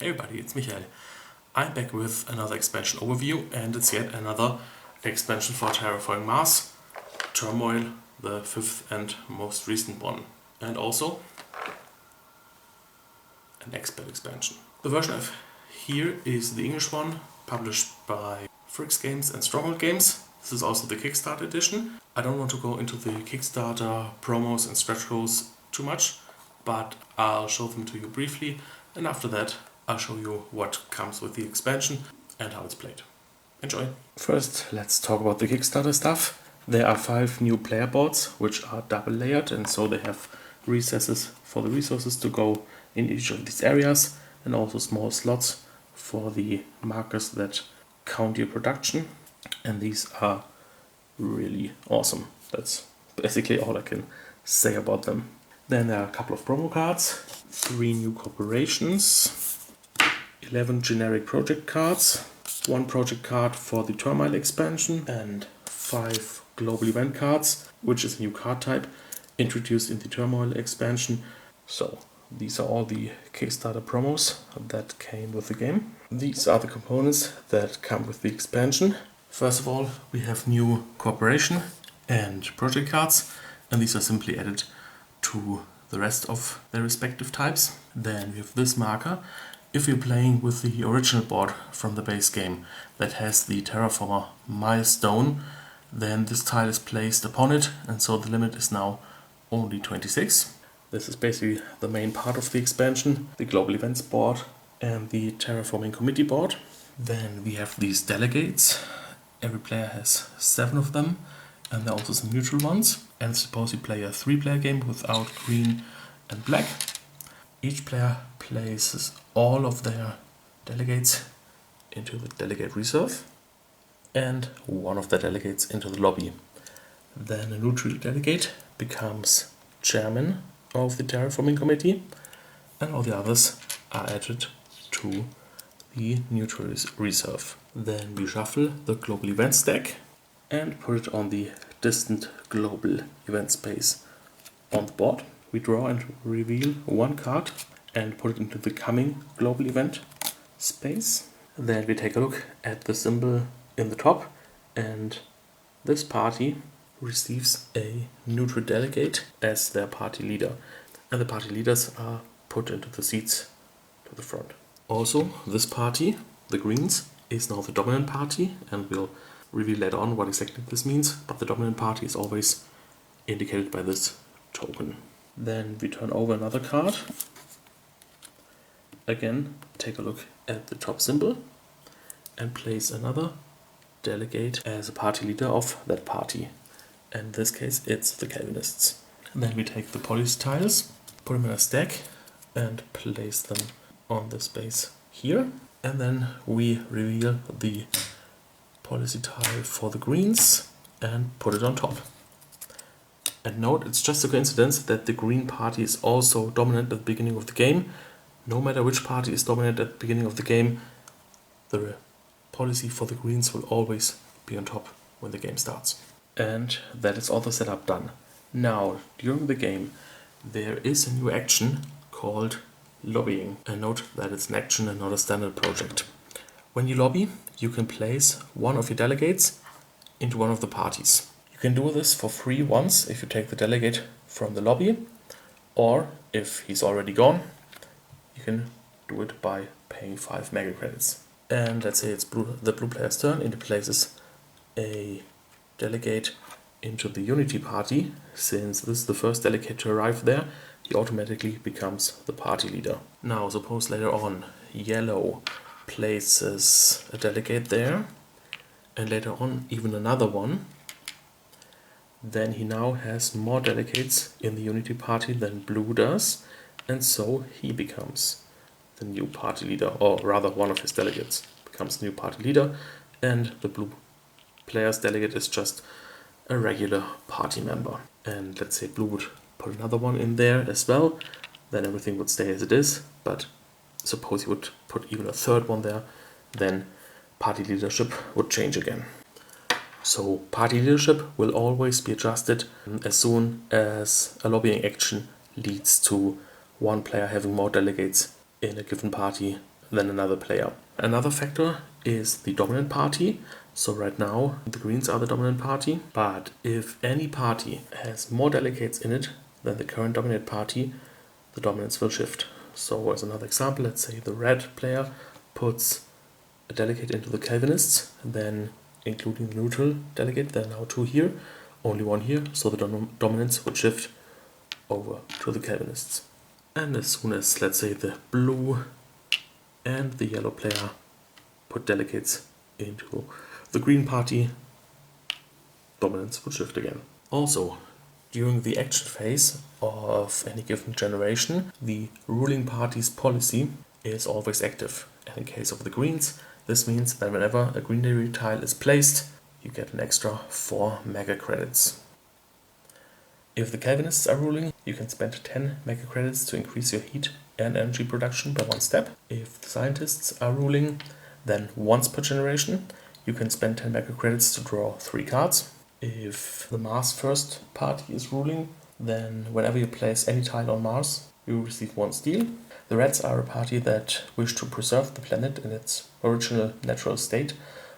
Hey everybody, it's Michael. I'm back with another expansion overview, and it's yet another expansion for Terraforming Mars, Turmoil, the fifth and most recent one, and also an expert expansion. The version I have here is the English one, published by FryxGames and Stronghold Games. This is also the Kickstarter edition. I don't want to go into the Kickstarter promos and stretch goals too much, but I'll show them to you briefly, and after that I'll show you what comes with the expansion and how it's played. Enjoy! First, let's talk about the Kickstarter stuff. There are 5 new player boards, which are double layered, and so they have recesses for the resources to go in each of these areas, and also small slots for the markers that count your production. And these are really awesome. That's basically all I can say about them. Then there are a couple of promo cards, 3 new corporations, 11 generic project cards, 1 project card for the Turmoil expansion, and 5 global event cards, which is a new card type introduced in the Turmoil expansion. So these are all the Kickstarter promos that came with the game. These are the components that come with the expansion. First of all, we have new corporation and project cards, and these are simply added to the rest of their respective types. Then we have this marker. If you're playing with the original board from the base game that has the Terraformer milestone, then this tile is placed upon it, and so the limit is now only 26. This is basically the main part of the expansion, the global events board and the terraforming committee board. Then we have these delegates. Every player has 7 of them, and there are also some neutral ones. And suppose you play a 3-player game without green and black. Each player places all of their delegates into the delegate reserve and one of the delegates into the lobby. Then a neutral delegate becomes chairman of the terraforming committee, and all the others are added to the neutral reserve. Then we shuffle the global event stack and put it on the distant global event space on the board. We draw and reveal 1 card and put it into the coming global event space. Then we take a look at the symbol in the top, and this party receives a neutral delegate as their party leader, and the party leaders are put into the seats to the front. Also, this party, the Greens, is now the dominant party, and we'll reveal later on what exactly this means, but the dominant party is always indicated by this token. Then we turn over another card. Again, take a look at the top symbol and place another delegate as a party leader of that party. In this case, it's the Calvinists. Then we take the policy tiles, put them in a stack, and place them on the space here. And then we reveal the policy tile for the Greens and put it on top. And note, it's just a coincidence that the Green party is also dominant at the beginning of the game. No matter which party is dominant at the beginning of the game, the policy for the Greens will always be on top when the game starts. And that is all the setup done. Now, during the game, there is a new action called lobbying. And note that it's an action and not a standard project. When you lobby, you can place one of your delegates into one of the parties. You can do this for free once if you take the delegate from the lobby, or if he's already gone, you can do it by paying 5 mega credits. And let's say it's the blue player's turn, and he places a delegate into the Unity party. Since this is the first delegate to arrive there, he automatically becomes the party leader. Now, suppose later on yellow places a delegate there, and later on even another one. Then he now has more delegates in the Unity party than blue does, and so he becomes the new party leader, or rather one of his delegates becomes the new party leader, and the blue player's delegate is just a regular party member. And let's say blue would put another one in there as well, then everything would stay as it is, but suppose he would put even a third one there, then party leadership would change again. So party leadership will always be adjusted as soon as a lobbying action leads to one player having more delegates in a given party than another player. Another factor is the dominant party. So right now the Greens are the dominant party, but if any party has more delegates in it than the current dominant party, the dominance will shift. So as another example, let's say the red player puts a delegate into the Calvinists, then including the neutral delegate, there are now 2 here, only 1 here, so the dominance would shift over to the Calvinists. And as soon as, let's say, the blue and the yellow player put delegates into the Green party, dominance would shift again. Also, during the action phase of any given generation, the ruling party's policy is always active. And in case of the Greens, this means that whenever a greenery tile is placed, you get an extra 4 mega credits. If the Calvinists are ruling, you can spend 10 mega credits to increase your heat and energy production by 1 step. If the scientists are ruling, then once per generation, you can spend 10 mega credits to draw 3 cards. If the Mars first party is ruling, then whenever you place any tile on Mars, you receive 1 steel. The Reds are a party that wish to preserve the planet in its original natural state,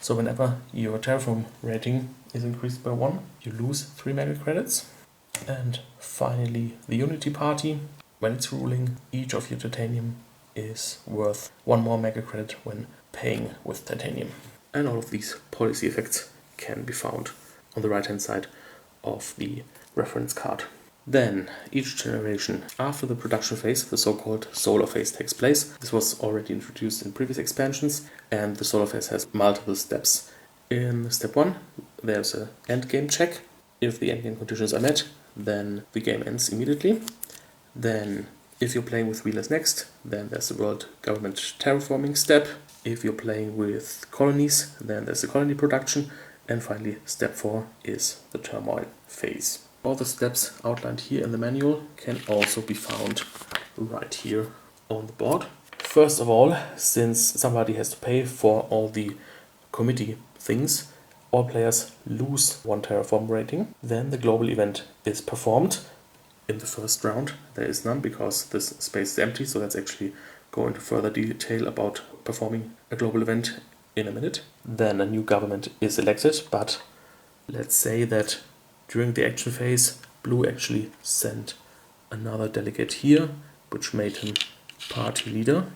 so whenever your Terraform rating is increased by 1, you lose 3 mega credits. And finally, the Unity party, when it's ruling, each of your titanium is worth 1 more mega credit when paying with titanium. And all of these policy effects can be found on the right hand side of the reference card. Then, each generation after the production phase, the so-called solar phase takes place. This was already introduced in previous expansions, and the solar phase has multiple steps. In step 1, there's an endgame check. If the endgame conditions are met, then the game ends immediately. Then, if you're playing with wheelers next, then there's the world government terraforming step. If you're playing with colonies, then there's the colony production. And finally, step 4 is the turmoil phase. All the steps outlined here in the manual can also be found right here on the board. First of all, since somebody has to pay for all the committee things, all players lose 1 terraform rating. Then the global event is performed. In the first round, there is none because this space is empty, so let's actually go into further detail about performing a global event in a minute. Then a new government is elected, but let's say that during the action phase, Blue actually sent another delegate here, which made him party leader.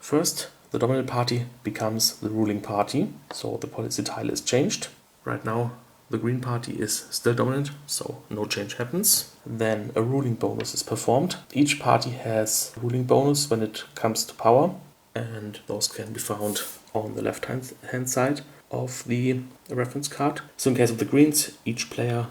First, the dominant party becomes the ruling party, so the policy tile is changed. Right now, the Green party is still dominant, so no change happens. Then a ruling bonus is performed. Each party has a ruling bonus when it comes to power, and those can be found on the left hand side of the reference card. So in case of the Greens, each player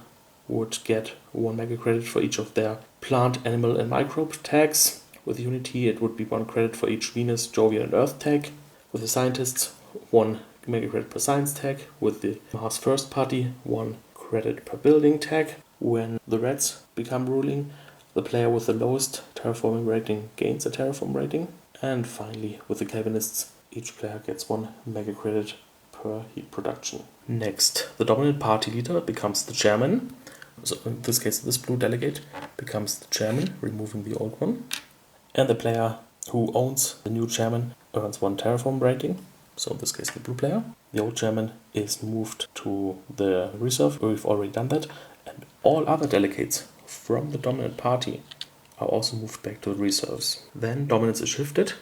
would get 1 mega credit for each of their plant, animal and microbe tags. With Unity, it would be 1 credit for each Venus, Jovian and Earth tag. With the scientists, 1 mega credit per science tag. With the Mars first party, 1 credit per building tag. When the Reds become ruling, the player with the lowest terraforming rating gains a terraform rating. And finally, with the Calvinists, each player gets 1 mega credit per heat production. Next, the dominant party leader becomes the chairman. So in this case, this blue delegate becomes the chairman, removing the old one. And the player who owns the new chairman earns 1 terraform rating. So in this case, the blue player. The old chairman is moved to the reserve, we've already done that. And all other delegates from the dominant party are also moved back to the reserves. Then dominance is shifted.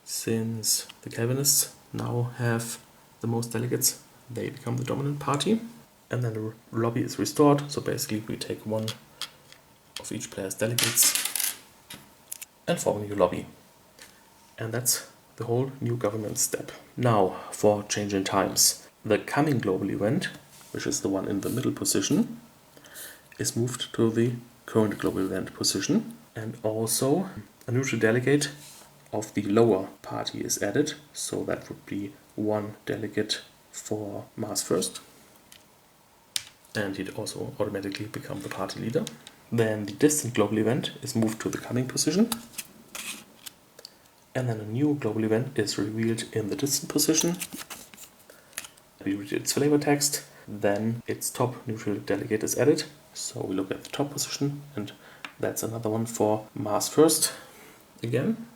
Since the Calvinists now have the most delegates, they become the dominant party. And then the lobby is restored, so basically we take 1 of each player's delegates and form a new lobby. And that's the whole new government step. Now for change in times. The coming global event, which is the one in the middle position, is moved to the current global event position. And also a neutral delegate of the lower party is added, so that would be 1 delegate for Mars first. And he'd also automatically become the party leader. Then the distant global event is moved to the coming position. And then a new global event is revealed in the distant position. We read its flavor text. Then its top neutral delegate is added. So we look at the top position, and that's another one for Mars first again.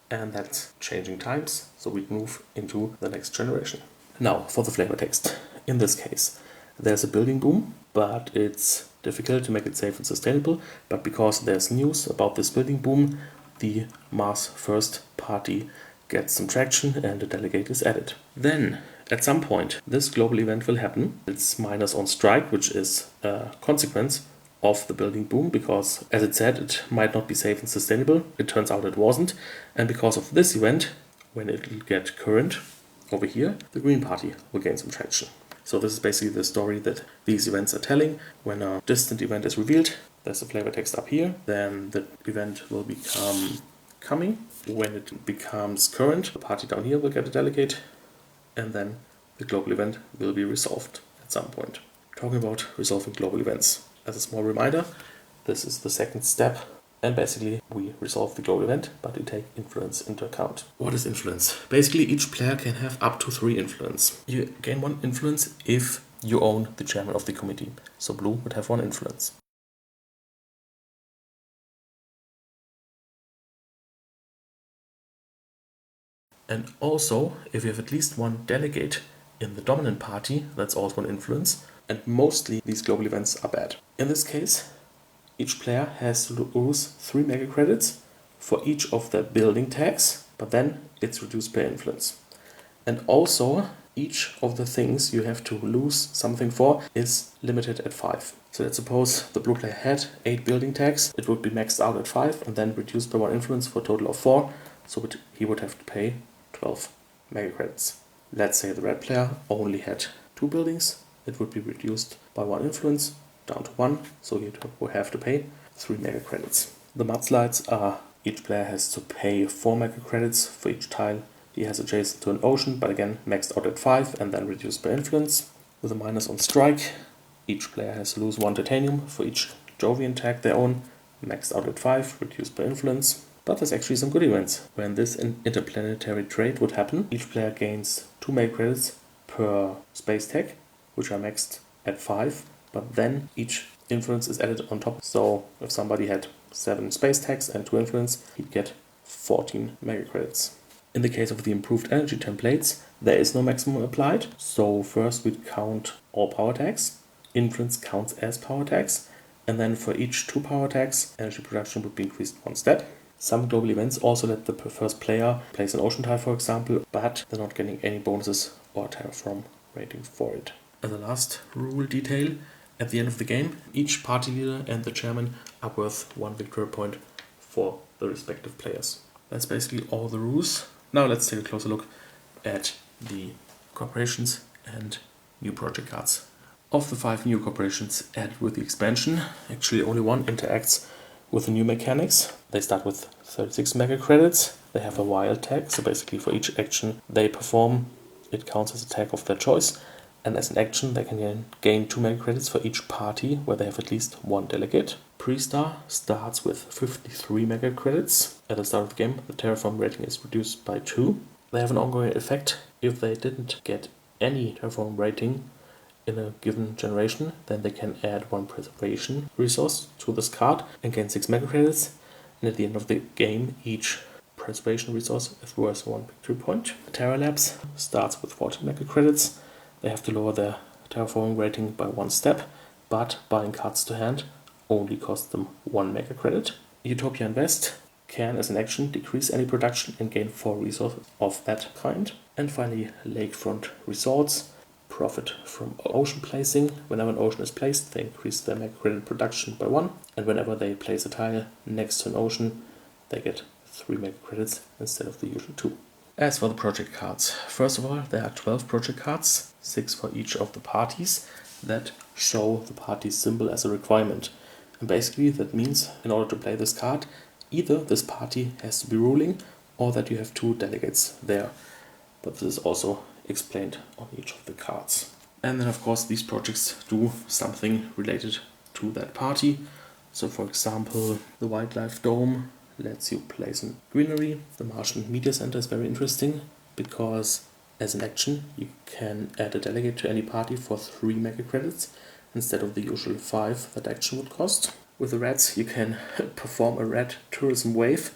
and that's changing times, so we move into the next generation. Now, for the flavor text. In this case, there's a building boom, but it's difficult to make it safe and sustainable, but because there's news about this building boom, the Mars first party gets some traction and a delegate is added. Then, at some point, this global event will happen. It's miners on strike, which is a consequence of the building boom, because, as it said, it might not be safe and sustainable. It turns out it wasn't, and because of this event, when it will get current over here, the Green Party will gain some traction. So this is basically the story that these events are telling. When a distant event is revealed, there's a flavor text up here, then the event will become coming. When it becomes current, the party down here will get a delegate, and then the global event will be resolved at some point. Talking about resolving global events. As a small reminder, this is the second step, and basically we resolve the global event, but we take influence into account. What is influence? Basically, each player can have up to 3 influence. You gain 1 influence if you own the chairman of the committee. So blue would have 1 influence. And also, if you have at least 1 delegate in the dominant party, that's also 1 influence. And mostly these global events are bad. In this case, each player has to lose 3 mega credits for each of their building tags, but then it's reduced per influence. And also, each of the things you have to lose something for is limited at 5. So let's suppose the blue player had 8 building tags, it would be maxed out at 5 and then reduced by 1 influence for a total of 4, so he would have to pay 12 mega credits. Let's say the red player only had 2 buildings, it would be reduced by 1 influence down to 1, so he would have to pay 3 mega credits. The mudslides are, each player has to pay 4 mega credits for each tile he has adjacent to an ocean, but again maxed out at 5 and then reduced by influence. With the miners on strike, each player has to lose 1 titanium for each Jovian tag they own, maxed out at 5, reduced by influence. But there's actually some good events. When this interplanetary trade would happen, each player gains 2 mega credits per space tag, which are maxed at 5, but then each influence is added on top. So if somebody had 7 space tags and 2 influence, he'd get 14 mega credits. In the case of the improved energy templates, there is no maximum applied. So first we'd count all power tags, influence counts as power tags, and then for each 2 power tags, energy production would be increased 1 step. Some global events also let the first player place an ocean tile, for example, but they're not getting any bonuses or terraform rating for it. As a last rule detail, at the end of the game, each party leader and the chairman are worth 1 victory point for the respective players. That's basically all the rules. Now let's take a closer look at the corporations and new project cards. Of the 5 new corporations added with the expansion, actually only 1 interacts with the new mechanics. They start with 36 mega credits. They have a wild tag, so basically for each action they perform, it counts as a tag of their choice. And as an action, they can gain 2 mega credits for each party where they have at least 1 delegate. Pre-star starts with 53 mega credits. At the start of the game, the terraform rating is reduced by 2. They have an ongoing effect. If they didn't get any terraform rating in a given generation, then they can add 1 preservation resource to this card and gain 6 mega credits. And at the end of the game, each preservation resource is worth 1 victory point. Terra Labs starts with 40 mega credits. They have to lower their terraforming rating by 1 step, but buying cards to hand only costs them 1 mega credit. Utopia Invest can, as an action, decrease any production and gain 4 resources of that kind. And finally, Lakefront Resorts profit from ocean placing. Whenever an ocean is placed, they increase their mega credit production by 1, and whenever they place a tile next to an ocean, they get 3 mega credits instead of the usual 2. As for the project cards, first of all, there are 12 project cards, 6 for each of the parties, that show the party's symbol as a requirement. And basically that means, in order to play this card, either this party has to be ruling or that you have 2 delegates there. But this is also explained on each of the cards. And then of course these projects do something related to that party. So for example, the Wildlife Dome lets you place in greenery. The Martian Media Center is very interesting because as an action you can add a delegate to any party for 3 mega credits instead of the usual 5 that action would cost. With the rats you can perform a rat tourism wave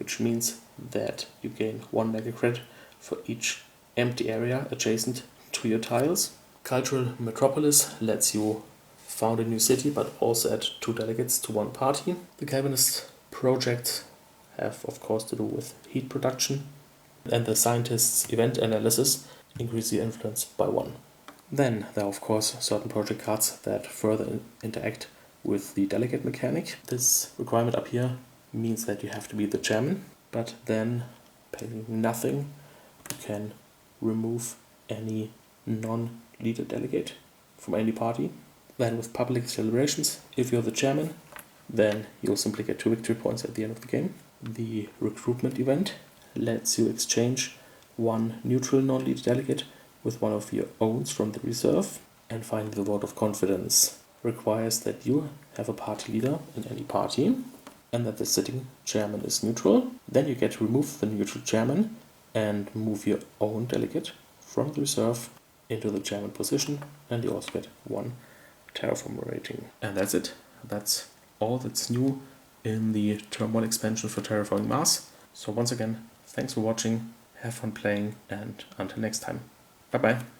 which means that you gain 1 mega credit for each empty area adjacent to your tiles. Cultural Metropolis lets you found a new city but also add 2 delegates to 1 party. The Calvinist projects have of course to do with heat production, and the Scientist's event analysis increase the influence by 1. Then there are of course certain project cards that further interact with the delegate mechanic. This requirement up here means that you have to be the chairman, but then paying nothing you can remove any non-leader delegate from any party. Then with public celebrations, if you're the chairman, then you'll simply get 2 victory points at the end of the game. The recruitment event lets you exchange 1 neutral non-leader delegate with 1 of your own from the reserve. And finally, the vote of confidence requires that you have a party leader in any party and that the sitting chairman is neutral. Then you get to remove the neutral chairman and move your own delegate from the reserve into the chairman position, and you also get 1 Terraform rating. And that's it. That's all that's new in the Turmoil expansion for Terraforming Mars. So once again, thanks for watching, have fun playing, and until next time. Bye bye.